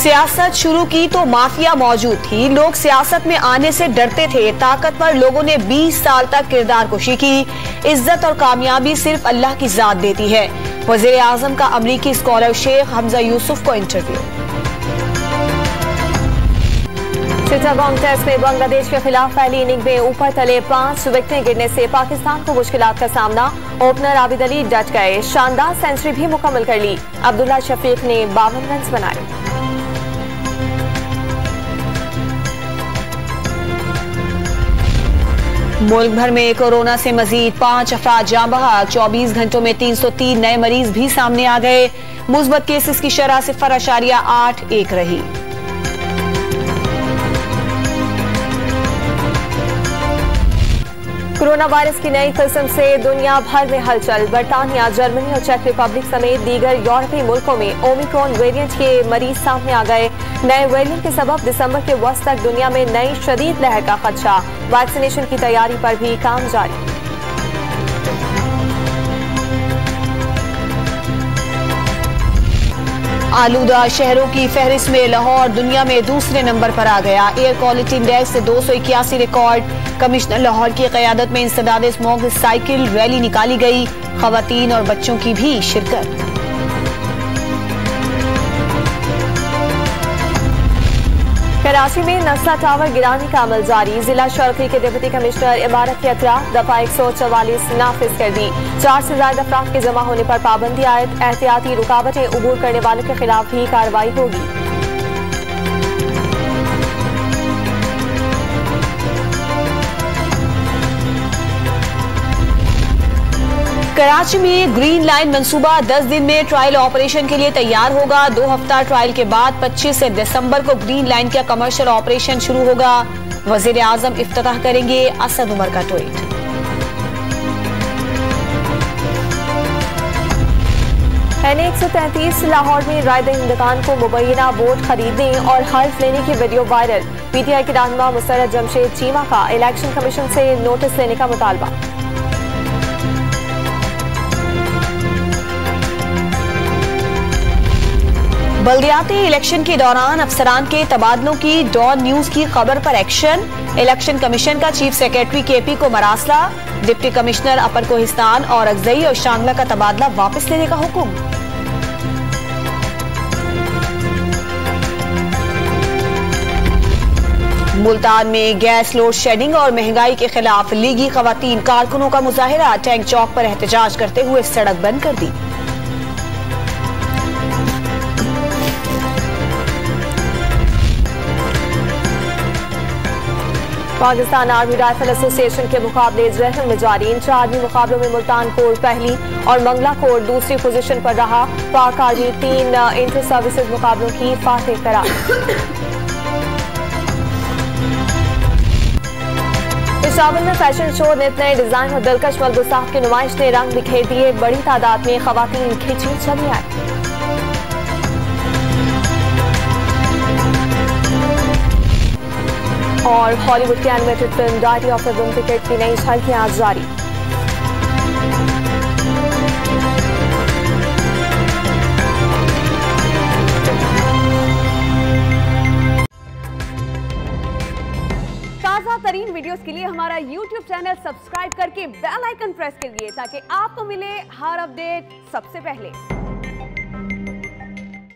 सियासत शुरू की तो माफिया मौजूद थी। लोग सियासत में आने से डरते थे। ताकतवर लोगों ने 20 साल तक किरदार कुशी की। इज्जत और कामयाबी सिर्फ अल्लाह की जात देती है। वजीर आजम का अमरीकी स्कॉलर शेख हमजा यूसुफ को इंटरव्यू। चिटागोंग टेस्ट में बांग्लादेश के खिलाफ पहली इनिंग में ऊपर तले 5 विकेटें गिरने से पाकिस्तान को मुश्किलात का सामना। ओपनर आबिद अली डट गए। शानदार सेंचुरी भी मुकम्मल कर ली। अब्दुल्ला शफीक ने 52 रन बनाए। मुल्क भर में कोरोना से मजीद 5 अफराद जाँ बहक। 24 घंटों में 303 नए मरीज भी सामने आ गए। मुस्बत केसेस की शरह 0.81 रही। कोरोना वायरस की नई किस्म से दुनिया भर में हलचल। बरतानिया, जर्मनी और चेक रिपब्लिक समेत दीगर यूरोपीय मुल्कों में ओमिक्रॉन वेरिएंट के मरीज सामने आ गए। नए वेरिएंट के सबब दिसंबर के वस्त तक दुनिया में नई शदीद लहर का खदशा। वैक्सीनेशन की तैयारी पर भी काम जारी। आलूदा शहरों की फहरिस्त में लाहौर दुनिया में दूसरे नंबर पर आ गया। एयर क्वालिटी इंडेक्स से 281 रिकॉर्ड। कमिश्नर लाहौर की क़यादत में इंसदाद स्मॉग साइकिल रैली निकाली गई। खवातीन और बच्चों की भी शिरकत। कराची में नस्ला टावर गिराने का अमल जारी। जिला शर्की के डिप्टी कमिश्नर इमारत के अतराफ दफा 144 नाफिज कर दी। 4 से ज्यादा अफराद के जमा होने पर पाबंदी आयद। एहतियाती रुकावटें उबूर करने वालों के खिलाफ भी कार्रवाई होगी। कराची में ग्रीन लाइन मंसूबा 10 दिन में ट्रायल ऑपरेशन के लिए तैयार होगा। 2 हफ्ता ट्रायल के बाद 25 दिसंबर को ग्रीन लाइन का कमर्शियल ऑपरेशन शुरू होगा। वजीर आजम इफ्तिताह करेंगे। असद उमर का ट्वीट। NA 133 लाहौर में राय दहिंदगान को मुबैना वोट खरीदने और हल्फ लेने की वीडियो वायरल। PTI के रहनुमा मुसर्रत जमशेद चीमा का इलेक्शन कमीशन से नोटिस लेने का मुतालबा। बल्दियाती इलेक्शन के दौरान अफसरान के तबादलों की डॉन न्यूज की खबर पर एक्शन। इलेक्शन कमीशन का चीफ सेक्रेटरी KP को मरासला। डिप्टी कमिश्नर अपर कोहिस्तान और अगजई और शांगला का तबादला वापस लेने का हुक्म। मुल्तान में गैस लोड शेडिंग और महंगाई के खिलाफ लीगी खवातीन कारकुनों का मुजाहिरा। टैंक चौक पर एहतजाज करते हुए सड़क बंद कर दी। पाकिस्तान आर्मी राइफल एसोसिएशन के मुकाबले जहर में जारी। इंटर आर्मी मुकाबलों में मुल्तान कोर पहली और मंगला कोर दूसरी पोजीशन पर रहा। पाक आर्मी 3 इंटर सर्विसेज मुकाबलों की फातेह करार। पेशावर में फैशन शो, नित नए डिजाइन और दिलकश मलबूसात की नुमाइश ने रंग बिखेर दिए। बड़ी तादाद में खवातीन खिंची चली आई। और हॉलीवुड की animated film diary of A women ticket की नई झलकियां आज जारी। ताजा तरीन वीडियोस के लिए हमारा YouTube चैनल सब्सक्राइब करके बेल आइकन प्रेस करिए ताकि आपको मिले हर अपडेट सबसे पहले।